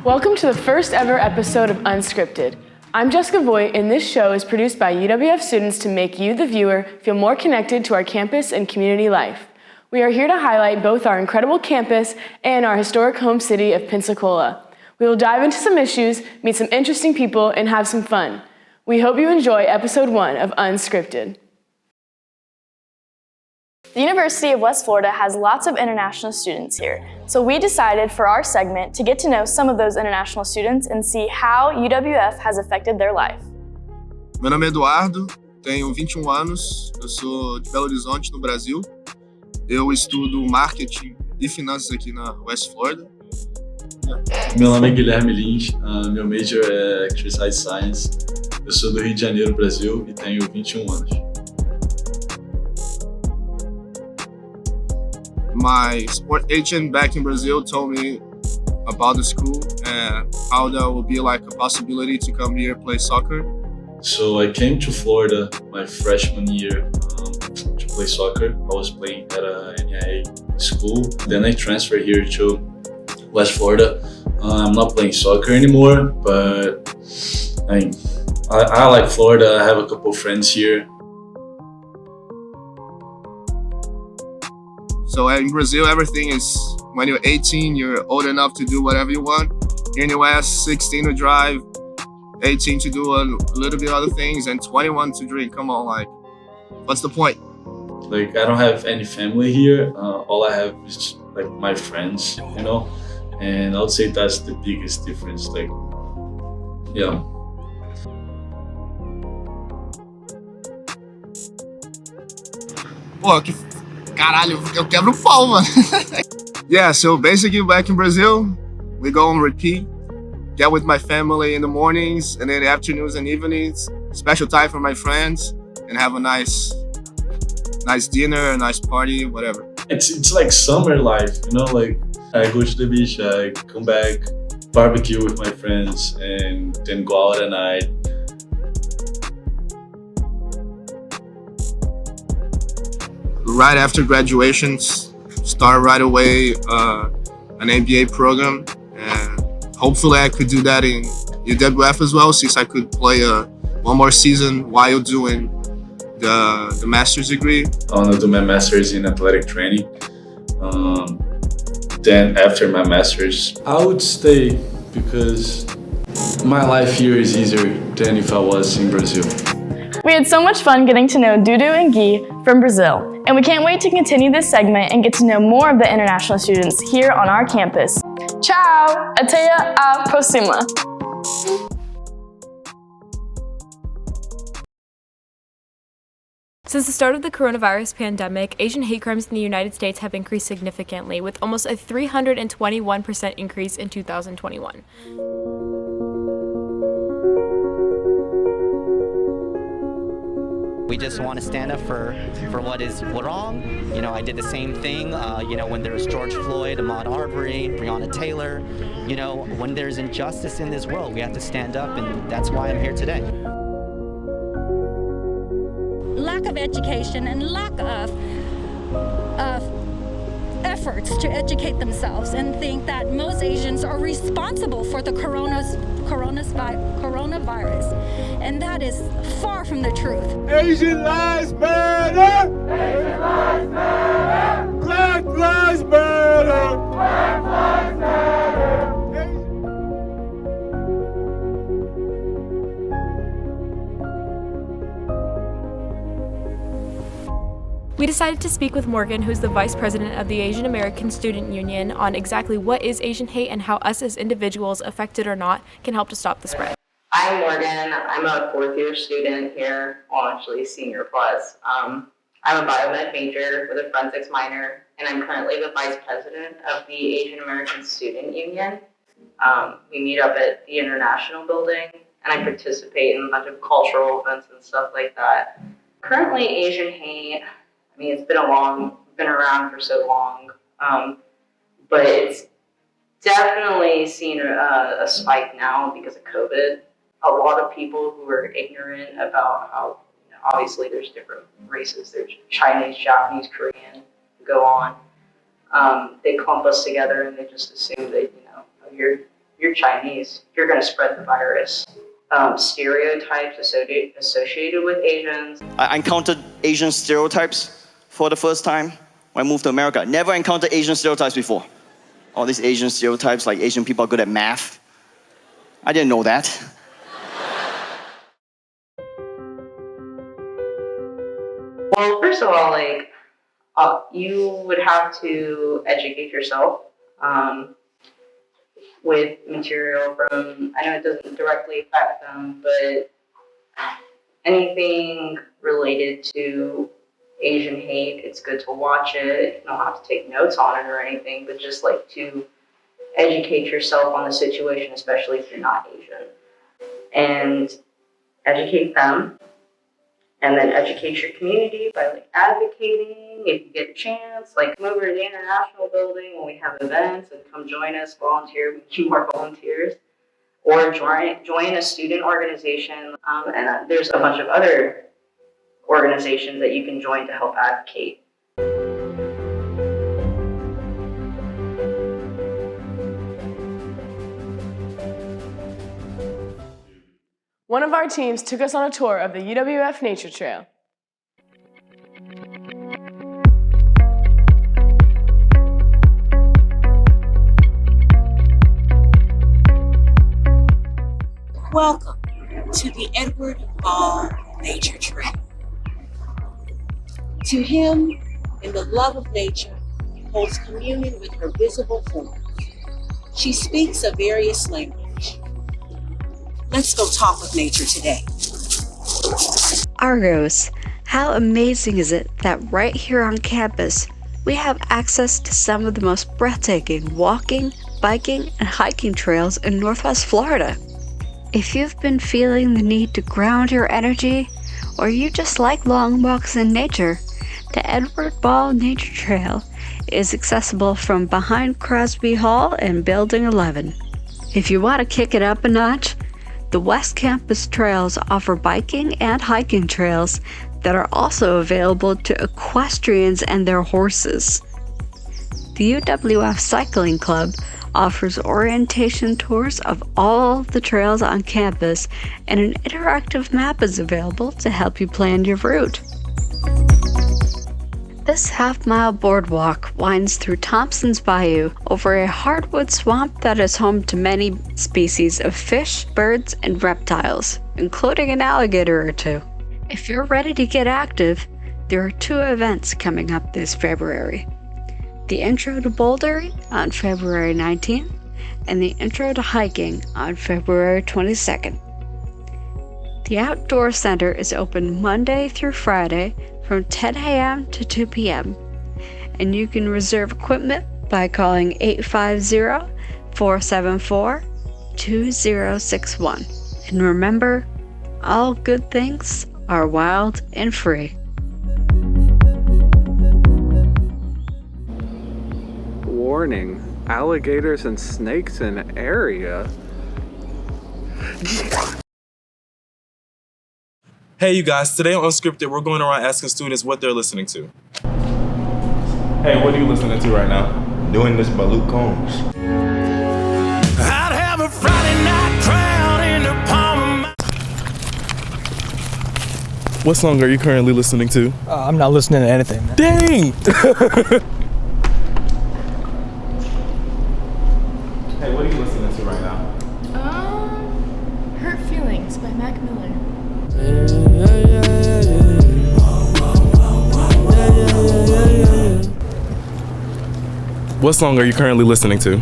Welcome to the first ever episode of Unscripted. I'm Jessica Voigt, and this show is produced by UWF students to make you, the viewer, feel more connected to our campus and community life. We are here to highlight both our incredible campus and our historic home city of Pensacola. We will dive into some issues, meet some interesting people, and have some fun. We hope you enjoy episode 1 of Unscripted. The University of West Florida has lots of international students here, so we decided for our segment to get to know some of those international students and see how UWF has affected their life. Meu nome é Eduardo, tenho 21 anos, eu sou de Belo Horizonte, no Brasil. Eu estudo marketing e finanças aqui na West Florida. Meu nome é Guilherme Lins, meu major é Exercise Science. Eu sou do Rio de Janeiro, Brasil, e tenho 21 anos. My sport agent back in Brazil told me about the school and how there will be like a possibility to come here play soccer. So I came to Florida my freshman year to play soccer. I was playing at a NAIA school. Then I transferred here to West Florida. I'm not playing soccer anymore, but I like Florida. I have a couple friends here. So in Brazil, everything is, when you're 18, you're old enough to do whatever you want. Here in the West, 16 to drive, 18 to do a little bit other things, and 21 to drink. Come on, like, what's the point? Like, I don't have any family here. All I have is like my friends, you know? And I would say that's the biggest difference. Like, yeah. Pô, que caralho, eu quebro o pau, mano. Yeah, so basically back in Brazil, we go on repeat, get with my family in the mornings, and then afternoons and evenings, special time for my friends, and have a nice dinner, a nice party, whatever. It's like summer life, you know, like I go to the beach, I come back, barbecue with my friends, and then go out at night. Right after graduation, start right away an MBA program, and hopefully I could do that in UWF as well, since I could play one more season while doing the master's degree. I want to do my master's in athletic training. Then after my master's, I would stay because my life here is easier than if I was in Brazil. We had so much fun getting to know Dudu and Guy from Brazil, and we can't wait to continue this segment and get to know more of the international students here on our campus. Ciao! Até a próxima! Since the start of the coronavirus pandemic, Asian hate crimes in the United States have increased significantly, with almost a 321% increase in 2021. We just want to stand up for what is wrong. You know, I did the same thing, when there was George Floyd, Ahmaud Arbery, Breonna Taylor. You know, when there's injustice in this world, we have to stand up, and that's why I'm here today. Lack of education and lack of efforts to educate themselves and think that most Asians are responsible for the coronavirus. And that is far from the truth. Asian lives matter! Asian lives matter! Black lives matter! Black lives matter! We decided to speak with Morgan, who's the vice president of the Asian American Student Union, on exactly what is Asian hate and how us as individuals, affected or not, can help to stop the spread. I'm Morgan. I'm a fourth-year student here, well, actually senior plus. I'm a biomed major with a forensics minor, and I'm currently the vice president of the Asian American Student Union. We meet up at the International Building, and I participate in a bunch of cultural events and stuff like that. Currently, Asian hate, I mean, it's been around for so long, but it's definitely seen a spike now because of COVID. A lot of people who are ignorant about how, obviously there's different races. There's Chinese, Japanese, Korean, go on. They clump us together and they just assume that, you're you're Chinese, you're going to spread the virus. Stereotypes associated with Asians. I encountered Asian stereotypes for the first time when I moved to America. Never encountered Asian stereotypes before. All these Asian stereotypes, like Asian people are good at math. I didn't know that. Well, first of all, like, you would have to educate yourself with material from, I know it doesn't directly affect them, but anything related to Asian hate, it's good to watch it. You don't have to take notes on it or anything, but just like to educate yourself on the situation, especially if you're not Asian. And educate them. And then educate your community by like advocating if you get a chance. Like come over to the International Building when we have events and come join us, volunteer, we need more volunteers. Or join a student organization. And there's a bunch of other organizations that you can join to help advocate. One of our teams took us on a tour of the UWF Nature Trail. Welcome to the Edward Ball Nature Trail. To him, in the love of nature, holds communion with her visible forms. She speaks a various language. Let's go talk with nature today. Argos, how amazing is it that right here on campus, we have access to some of the most breathtaking walking, biking, and hiking trails in Northwest Florida. If you've been feeling the need to ground your energy, or you just like long walks in nature, the Edward Ball Nature Trail is accessible from behind Crosby Hall and Building 11. If you want to kick it up a notch, the West Campus trails offer biking and hiking trails that are also available to equestrians and their horses. The UWF Cycling Club offers orientation tours of all the trails on campus, and an interactive map is available to help you plan your route. This half-mile boardwalk winds through Thompson's Bayou over a hardwood swamp that is home to many species of fish, birds, and reptiles, including an alligator or two. If you're ready to get active, there are 2 events coming up this February. The Intro to Bouldering on February 19th, and the Intro to Hiking on February 22nd. The Outdoor Center is open Monday through Friday from 10 a.m. to 2 p.m. and you can reserve equipment by calling 850-474-2061. And remember, all good things are wild and free. Warning, alligators and snakes in area. Hey you guys, today on Unscripted, we're going around asking students what they're listening to. Hey, what are you listening to right now? Doing this by Luke Combs. I'd have a Friday night crowd in the palm of my... What song are you currently listening to? I'm not listening to anything, man. Dang! Hey, what are you listening to right now? Hurt Feelings by Mac Miller. What song are you currently listening to?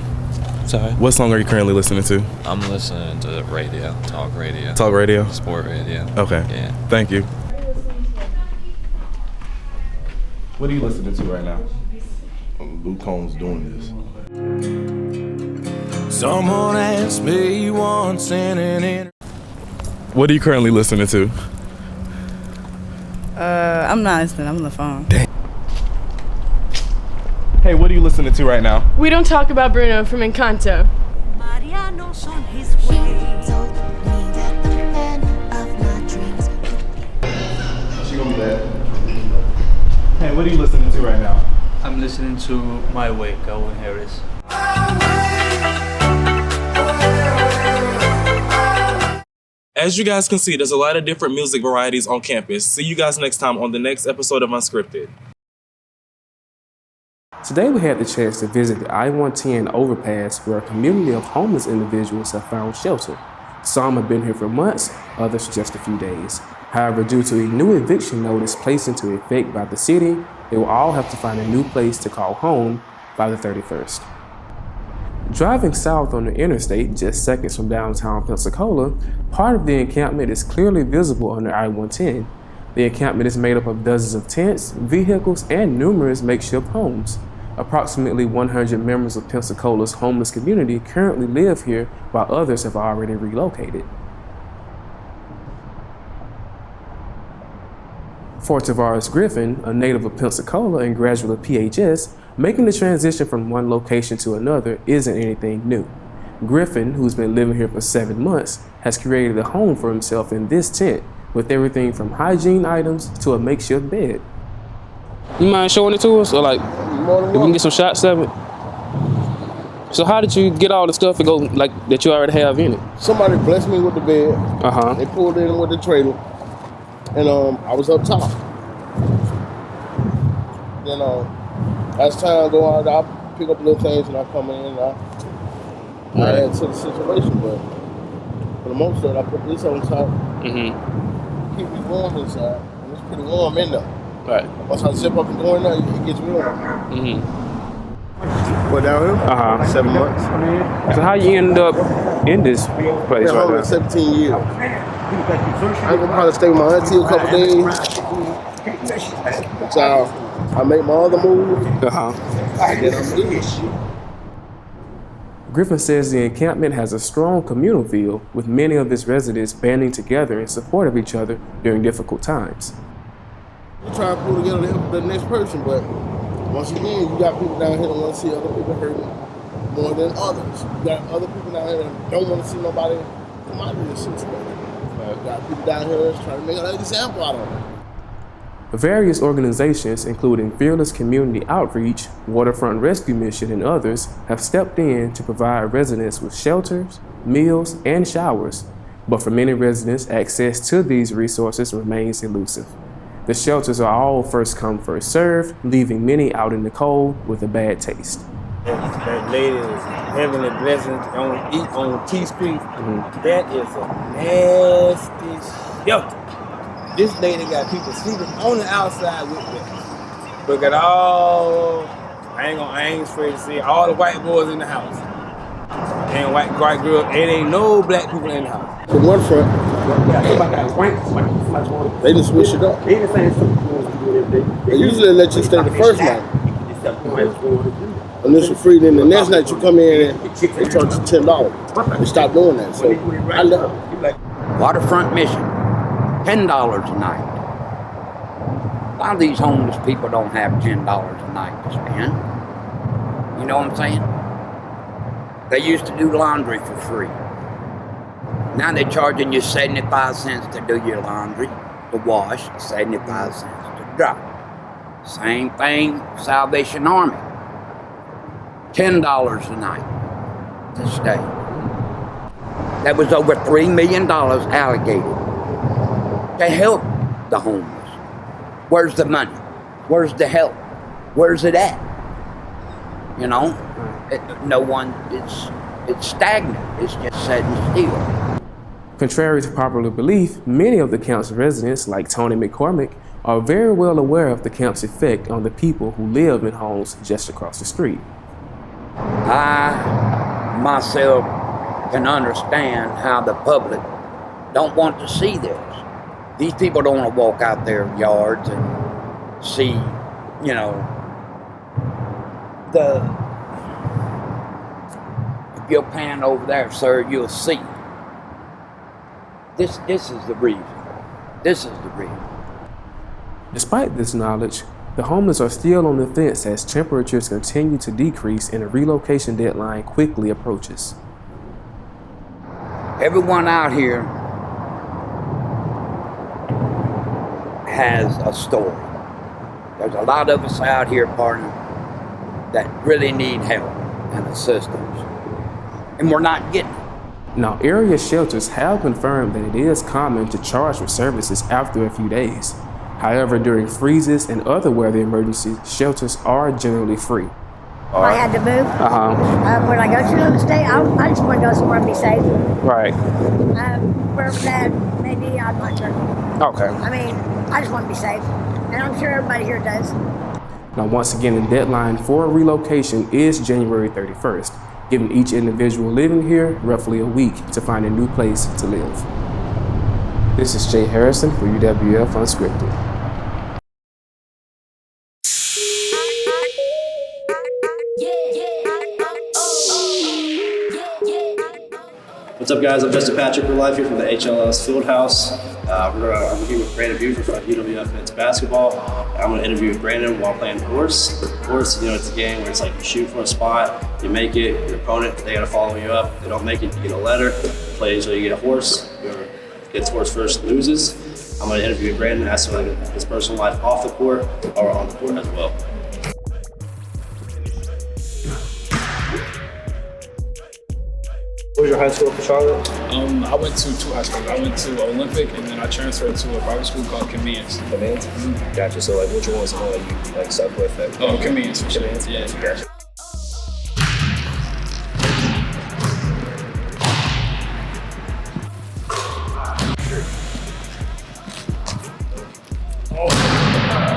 Sorry? What song are you currently listening to? I'm listening to radio, talk radio. Talk radio? Sport radio. Okay. Yeah. Thank you. What are you listening to right now? Luke Combs doing this. Someone asked me once in an interview. What are you currently listening to? I'm not listening. I'm on the phone. Dang. Hey, what are you listening to right now? We Don't Talk About Bruno from Encanto. Mariano's on his way. He told me that the man of my dreams. She gonna be bad. Hey, what are you listening to right now? I'm listening to My Way, Calvin Harris. As you guys can see, there's a lot of different music varieties on campus. See you guys next time on the next episode of Unscripted. Today we had the chance to visit the I-110 overpass where a community of homeless individuals have found shelter. Some have been here for months, others just a few days. However, due to a new eviction notice placed into effect by the city, they will all have to find a new place to call home by the 31st. Driving south on the interstate, just seconds from downtown Pensacola, part of the encampment is clearly visible on the I-110. The encampment is made up of dozens of tents, vehicles, and numerous makeshift homes. Approximately 100 members of Pensacola's homeless community currently live here, while others have already relocated. For Tavares Griffin, a native of Pensacola and graduate of PHS, making the transition from one location to another isn't anything new. Griffin, who's been living here for 7 months, has created a home for himself in this tent, with everything from hygiene items to a makeshift bed. You mind showing it to us, or like, if we can get some shots of it? So how did you get all the stuff to go like that you already have in it? Somebody blessed me with the bed. They pulled it in with the trailer, and I was up top. Then as time go on, I pick up little things and I come in and I add to the situation. But for the most part, I put this on top. Keep me warm inside, and it's pretty warm in there. Right. Once I zip up and go in there, it gets real warm. What down here? 7 months. So how you ended up in this place right now? 17 years. I ain't gonna probably stay with my auntie a couple days. So I make my other move. And then I'm leaving. Griffin says the encampment has a strong communal feel, with many of its residents banding together in support of each other during difficult times. We try to pull together to help the next person, but once again, you got people down here that want to see other people hurting more than others. You got other people down here that don't want to see nobody come out of this situation. You got people down here that's trying to make an example out of it. Various organizations, including Fearless Community Outreach, Waterfront Rescue Mission, and others, have stepped in to provide residents with shelters, meals, and showers. But for many residents, access to these resources remains elusive. The shelters are all first come, first served, leaving many out in the cold with a bad taste. That lady is heavenly blessings on T Street. That is a nasty shelter. This lady got people sleeping on the outside with them. Look at all, I ain't afraid to say, all the white boys in the house. And white girls, it ain't no black people in the house. From one front, they just switch it up. They usually let you stay the first night. Initial free, then the next night you come in and they charge you $10. They stopped doing that, so I left. Waterfront Mission, $10 a night. A lot of these homeless people don't have $10 a night to spend. You know what I'm saying? They used to do laundry for free. Now they're charging you 75 cents to do your laundry, to wash, 75 cents to dry. Same thing, Salvation Army. $10 a night to stay. That was over $3 million allocated to help the homeless. Where's the money? Where's the help? Where's it at? You know, no one, it's stagnant. It's just sitting still. Contrary to popular belief, many of the camp's residents, like Tony McCormick, are very well aware of the camp's effect on the people who live in homes just across the street. I, myself, can understand how the public don't want to see this. These people don't want to walk out their yards and see, you know, if you'll pan over there, sir, you'll see. This is the reason. This is the reason. Despite this knowledge, the homeless are still on the fence as temperatures continue to decrease and a relocation deadline quickly approaches. Everyone out here has a story. There's a lot of us out here, partner, that really need help and assistance. And we're not getting it. Now, area shelters have confirmed that it is common to charge for services after a few days. However, during freezes and other weather emergencies, shelters are generally free. I had to move. When I go to another state, I just want to go somewhere and be safe. Right. Wherever that may be, I'm not sure. Okay. I mean, I just want to be safe. And I'm sure everybody here does. Now, once again, the deadline for relocation is January 31st, giving each individual living here roughly a week to find a new place to live. This is Jay Harrison for UWF Unscripted. What's up, guys? I'm Justin Patrick. We're live here from the HLS Fieldhouse. I'm here with Brandon Buford from UWF Men's Basketball. I'm going to interview with Brandon while playing horse. Horse, it's a game where it's like you shoot for a spot, you make it, your opponent, they got to follow you up. If they don't make it, you get a letter. You play until you get a horse. Whoever gets horse first loses. I'm going to interview with Brandon, ask him like his personal life off the court or on the court as well. What was your high school for Charlotte? I went to two high schools. I went to Olympic and then I transferred to a private school called Convenience. Convenience? Mm-hmm. Gotcha. So like which one was the one that you like stuck with? Convenience. Convenience? Yeah. Gotcha.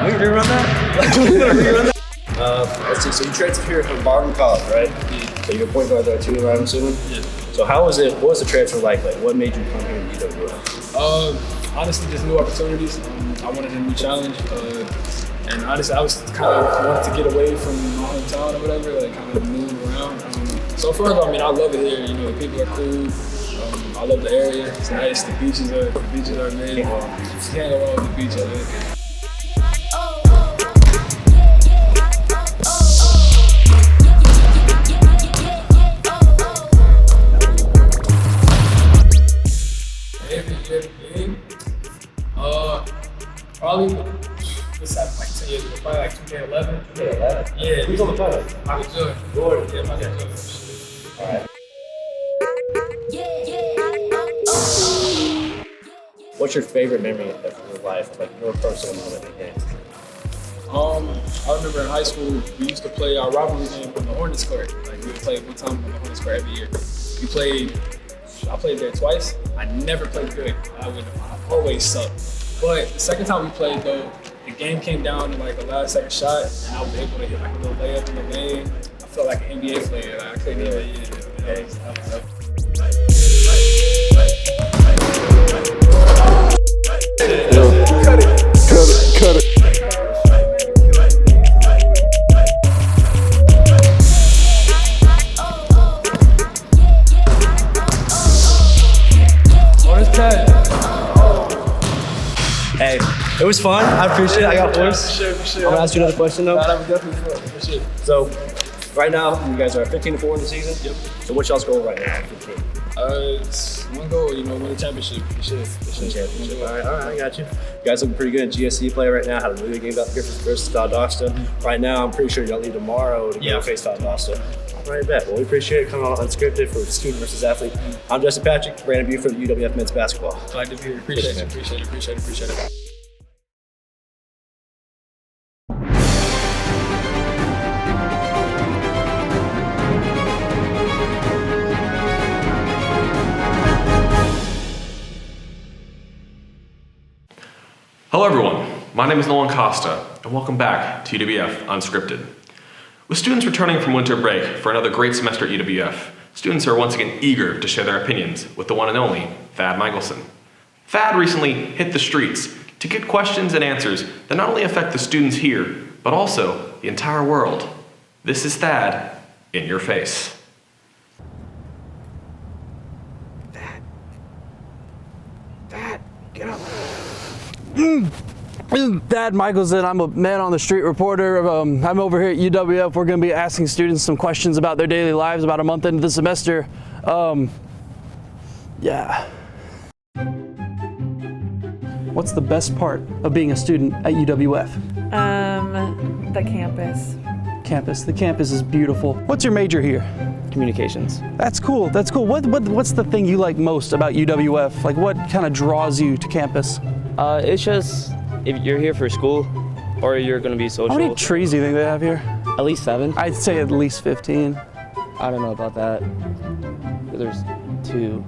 We can rerun that? Let's see. So you transferred here from Barton College, right? Yeah. So you're a point guard there too, right? I'm assuming. Yeah. So how was it? What was the transfer like? Like, what made you come here to UWF? Honestly, just new opportunities. I wanted a new challenge, and honestly, I was kind of wanting to get away from my hometown or whatever, like kind of move around. So far, I mean, I love it here. The people are cool. I love the area. It's nice. The beaches are amazing. You can't go wrong with the beach out there. Probably this happened like 10 years ago, probably like 2011. 2011? Yeah. Who's on the planet? Michael Jordan. Jordan. Yeah, Michael Jordan. All right. What's your favorite memory of your life, like your personal moment in the game? I remember in high school, we used to play our rivalry game on the Hornets court. Like we would play one time on the Hornets court every year. I played there twice. I never played good. I always suck. But the second time we played though, the game came down to like the last second shot, and I was able to hit like a little layup in the lane. I felt like an NBA player. Like, I couldn't even. Cut it. Hey, it was fun. I appreciate it. I got horse. For sure. I'm gonna ask you another question though. That was definitely fun. For sure. So, right now you guys are 15-4 in the season. Yep. So what's y'all's goal right now? 15. It's one goal, win the championship. For sure. Championship. All right, I got you. You guys looking pretty good at GSC play right now. Had a really good game about Griffith versus Valdosta. Right now, I'm pretty sure y'all leave tomorrow to go face Valdosta. All right, bet. Well, we appreciate it coming on Unscripted for student versus athlete. I'm Justin Patrick, Brandon Buford for the UWF Men's Basketball. Glad to be here. Appreciate it. Hello everyone, my name is Nolan Costa, and welcome back to UWF Unscripted. With students returning from winter break for another great semester at UWF, students are once again eager to share their opinions with the one and only Thad Michelson. Thad recently hit the streets to get questions and answers that not only affect the students here, but also the entire world. This is Thad in your face. Thad, get up. Thad Michelson, I'm a man on the street reporter. I'm over here at UWF. We're going to be asking students some questions about their daily lives about a month into the semester. Yeah. What's the best part of being a student at UWF? The campus. campus. The campus is beautiful. What's your major here? Communications. That's cool. That's cool. What's the thing you like most about UWF? Like, what kind of draws you to campus? It's just if you're here for school or you're going to be social. How many trees do you think they have here? At least 7. I'd say at least 15. I don't know about that. There's 2.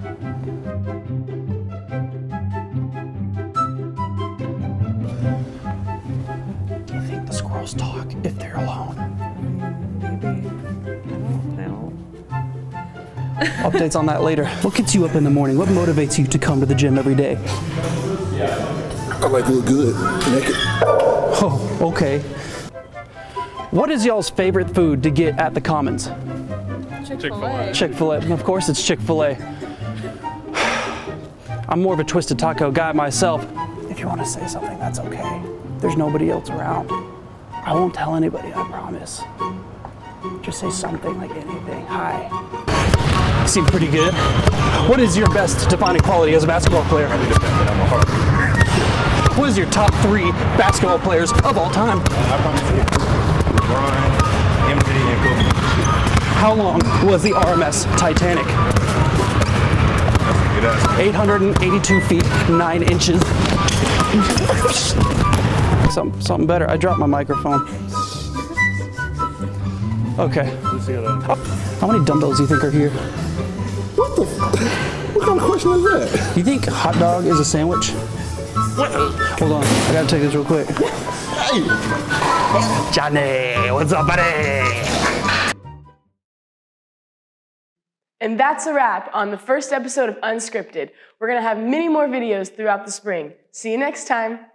Do you think the squirrels talk if they're alone? Maybe. I don't know. Updates on that later. What gets you up in the morning? What motivates you to come to the gym every day? I like to look good, naked. Oh, okay. What is y'all's favorite food to get at the Commons? Chick-fil-A. Chick-fil-A. Of course it's Chick-fil-A. I'm more of a twisted taco guy myself. If you want to say something, that's okay. There's nobody else around. I won't tell anybody, I promise. Just say something, like anything. Hi. You seem pretty good. What is your best defining quality as a basketball player? What is your top 3 basketball players of all time? LeBron, MJ, and Kobe. How long was the RMS Titanic? 882 feet, 9 inches. Something better. I dropped my microphone. Okay. How many dumbbells do you think are here? What kind of question is that? You think hot dog is a sandwich? What? Hold on, I gotta take this real quick. Hey! Johnny, what's up, buddy? And that's a wrap on the first episode of Unscripted. We're going to have many more videos throughout the spring. See you next time.